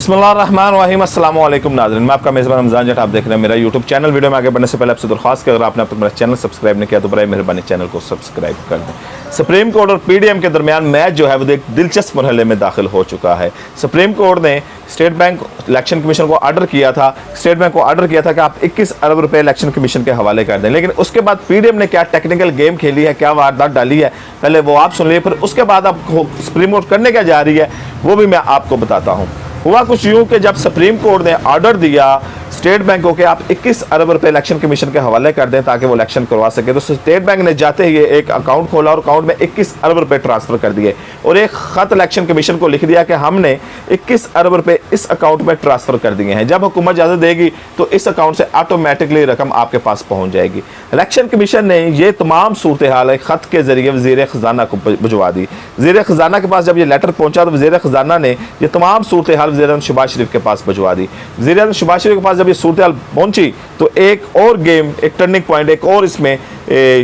बिस्मिल्लाहिर्रहमानिर्रहीम अस्सलामु अलैकुम नाज़रीन, मैं आपका मेज़बान रमज़ान जट। आप देख रहे हैं मेरा यूट्यूब चैनल। वीडियो में आगे बढ़ने से पहले आपसे दरख्वास्त कि अगर आपने अब तक मेरा चैनल सब्सक्राइब नहीं किया तो बराए मेहरबानी चैनल को सब्सक्राइब कर दें। सुप्रीम कोर्ट और पीडीएम के दरमियान मैच जो है वो एक दिलचस्प मरहले में दाखिल हो चुका है। सुप्रीम कोर्ट ने स्टेट बैंक इलेक्शन कमीशन को ऑर्डर किया था कि आप 21 अरब रुपए इलेक्शन कमीशन के हवाले कर दें, लेकिन उसके बाद पीडीएम ने क्या टेक्निकल गेम खेली है, क्या वारदात डाली है, पहले वो आप सुन लीजिए, फिर उसके बाद आप सुप्रीम कोर्ट करने क्या जा रही है वो भी मैं आपको बताता हूँ। हुआ कुछ यूं कि जब सुप्रीम कोर्ट ने ऑर्डर दिया स्टेट बैंक को कि आप 21 अरब रुपए इलेक्शन कमीशन के हवाले कर दें ताकि वो इलेक्शन करवा सके, तो स्टेट बैंक ने जाते ही एक अकाउंट खोला और अकाउंट में 21 अरब रुपए ट्रांसफर कर दिए और एक खत इलेक्शन कमीशन को लिख दिया कि हमने 21 अरब रुपए इस अकाउंट में ट्रांसफर कर दिए हैं, जब हुकूमत इजाजत देगी तो इस अकाउंट से ऑटोमेटिकली रकम आपके पास पहुंच जाएगी। इलेक्शन कमीशन ने ये तमाम सूरत हाल खत के जरिए वजीर खजाना को भिजवा दी। वजीर खजाना के पास जब ये लेटर पहुंचा तो वजीर खजाना ने ये तमाम सूरत हाल वज़ीर आज़म शहबाज शरीफ के पास भिजवा दी। वज़ीर आज़म शहबाज शरीफ के पास जब ये सूरत हाल पहुंची तो एक और गेम, एक टर्निंग पॉइंट, एक और इसमें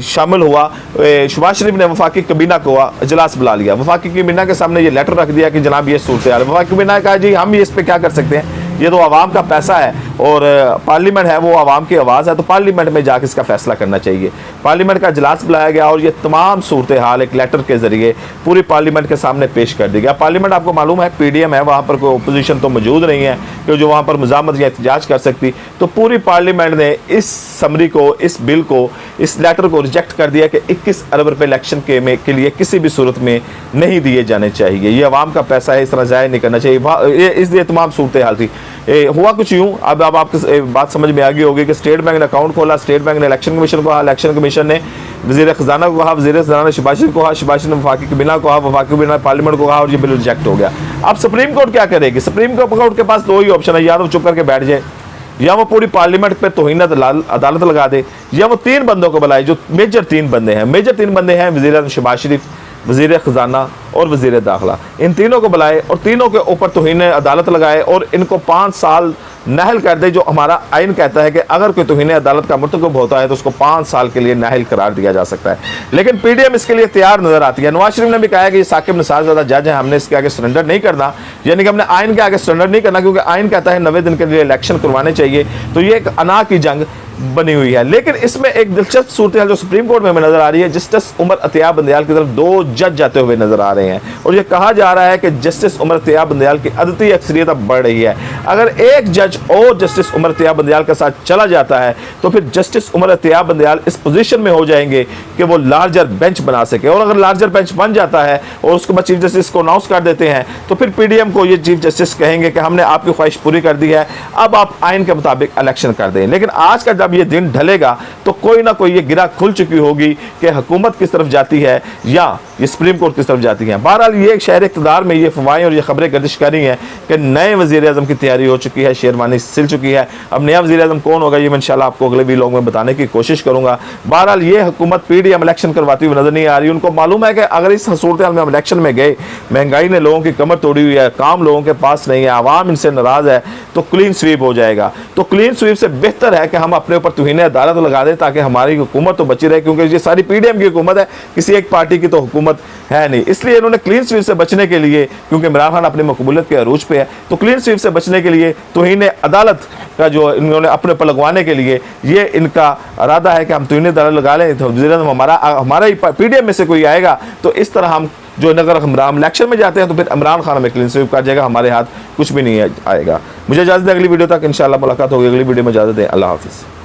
शामिल हुआ। शहबाज शरीफ ने वफाकी कबीना को इजलास बुला लिया। वफाकी कबीना के सामने ये लेटर रख दिया कि जनाब ये सूरत हाल। वफाकी कबीना ने कहा जी हम इस पर क्या कर सकते हैं, ये तो आवाम का पैसा है और पार्लियामेंट है, वो आवाम की आवाज़ है, तो पार्लियामेंट में जाकर इसका फैसला करना चाहिए। पार्लियामेंट का इजलास बुलाया गया और ये तमाम सूरत हाल एक लेटर के जरिए पूरी पार्लियामेंट के सामने पेश कर दी गया। पार्लियामेंट आपको मालूम है पीडीएम है, वहाँ पर कोई अपोजिशन तो मौजूद नहीं है कि जो वहाँ पर मुजामत या एहतजाज कर सकती, तो पूरी पार्लियामेंट ने इस समरी को, इस बिल को, इस लेटर को रिजेक्ट कर दिया कि 21 अरब रुपये इलेक्शन के लिए किसी भी सूरत में नहीं दिए जाने चाहिए, ये आवाम का पैसा है, इस तरह ज़ाया नहीं करना चाहिए। इसलिए तमाम सूरत हाल थी। हुआ कुछ यूँ, अब आपको बात समझ में आ गई होगी कि स्टेट बैंक ने अकाउंट खोला, स्टेट बैंक ने इलेक्शन कमीशन को कहा, इलेक्शन कमीशन ने वज़ीर खजाना को कहा, वज़ीर खजाना ने शहबाज शरीफ को कहा, शहबाज शरीफ ने वफाकी कबीना को कहा, वफाकी कबीना ने पार्लियामेंट को कहा और ये बिल रिजेक्ट हो गया। अब सुप्रीम कोर्ट क्या करेगी? सुप्रीम कोर्ट के पास दो ही ऑप्शन है, या तो चुप करके बैठ जाए या वो पूरी पार्लियामेंट पे तौहीन अदालत लगा दे, या वो तीन बंदों को बुलाए जो मेजर तीन बंदे हैं। वज़ीर आज़म शहबाज शरीफ, वज़ीर खजाना और वज़ीर दाखिला, इन तीनों को बुलाए और तीनों के ऊपर तौहीन अदालत लगाए और इनको 5 साल नाहल कर दे। जो हमारा आइन कहता है कि अगर कोई तौहीन अदालत का मुर्तकब होता है तो उसको 5 साल के लिए नाहल करार दिया जा सकता है, लेकिन पीडीएम इसके लिए तैयार नजर आती है। नवाज शरीफ ने भी कहा है कि ये साकिब निसार ज़्यादा जज है, हमने इसके आगे सरेंडर नहीं करना, यानी कि हमने आइन के आगे सरेंडर नहीं करना, क्योंकि आइन कहता है 90 दिन के लिए इलेक्शन करवाने चाहिए। तो ये एक अना की जंग बनी हुई है। लेकिन इसमें एक दिलचस्प सूरत हाल जो सुप्रीम कोर्ट में हमें नजर आ रही है, जस्टिस उमर अतियाब बंदयाल की तरफ 2 जज जाते हुए नजर आ रहे हैं और ये कहा जा रहा है कि जस्टिस उमर अतियाब बंदयाल की अदती अक्सरियत अब बढ़ रही है। अगर एक जज और जस्टिस उमर अतियाब बंदयाल के साथ चला जाता है तो फिर जस्टिस उमर अतियाब बंदयाल इस पोजीशन में हो जाएंगे कि वो लार्जर बेंच बना सके, और अगर लार्जर बेंच बन जाता है और उसके बाद चीफ जस्टिस को अनाउंस कर देते हैं तो फिर पीडीएम को ये चीफ जस्टिस कहेंगे कि हमने आपकी ख्वाहिश पूरी कर दी है, अब आप आइन के मुताबिक इलेक्शन कर दें। लेकिन आज का जब ये दिन ढलेगा तो कोई ना कोई ये गिरा खुल चुकी होगी कि हुकूमत किस तरफ जाती है या ये सुप्रीम कोर्ट किस तरफ जाती है। बहरहाल ये शहर इक़्तिदार में ये अफवाहें और ये खबरें गर्दिश कर रही हैं कि नए वज़ीर आज़म की तैयारी हो चुकी है, शेरवानी सिल चुकी है। अब नया वज़ीर आज़म कौन होगा ये मैं इंशाल्लाह आपको अगले वीडियो में बताने की कोशिश करूंगा। बहरहाल ये हुकूमत पीडीएम इलेक्शन करवाती हुई नजर नहीं आ रही। उनको मालूम है कि अगर इस सूरत हाल में हम इलेक्शन में गए, महंगाई ने लोगों की कमर तोड़ी हुई है, काम लोगों के पास नहीं है, आवाम इनसे नाराज है, तो क्लीन स्वीप हो जाएगा। तो क्लीन स्वीप से बेहतर है कि हम अपने ऊपर तौहीन अदालत लगा दें ताकि हमारी हुकूमत तो बची रहे, क्योंकि ये सारी पीडीएम की हुकूमत है, किसी एक पार्टी की तो हुकूमत है नहीं। इसलिए इन्होंने क्लीन स्वीप से बचने के लिए, क्योंकि इमरान खान अपनी मकबूलियत के अरूज पे है, तो क्लीन स्वीप से बचने के लिए तौहीन अदालत का जो इन्होंने अपने ऊपर लगवाने के लिए ये इनका इरादा है कि हम तौहीन अदालत लगा लें तो हमारा ही पीडीएम में से कोई आएगा, तो इस तरह हम जो अगर हम इलेक्शन में जाते हैं तो फिर इमरान खान हमें क्लीन स्वीप कर जाएगा, हमारे हाथ कुछ भी नहीं आएगा। मुझे इजाज़त है, अगली वीडियो तक इंशाल्लाह मुलाकात होगी। अगली वीडियो में इजाज़त दें, अल्लाह हाफिज़।